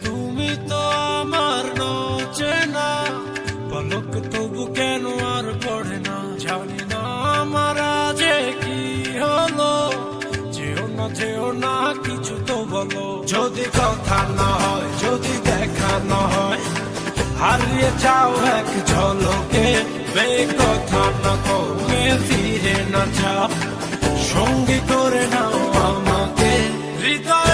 তুমি তো আমার চেনা পলক, তবু কেন আর পড়ে না, জানি না আমার যে কি হলো। যেও না কিছু তো বলো, যদি কথা না হয়, যদি দেখা না হয়, হারিয়ে যাও এক ঝলকে। কথা না কমে ফিরে না যাও, সঙ্গী করে নাও আমাকে হৃদয়।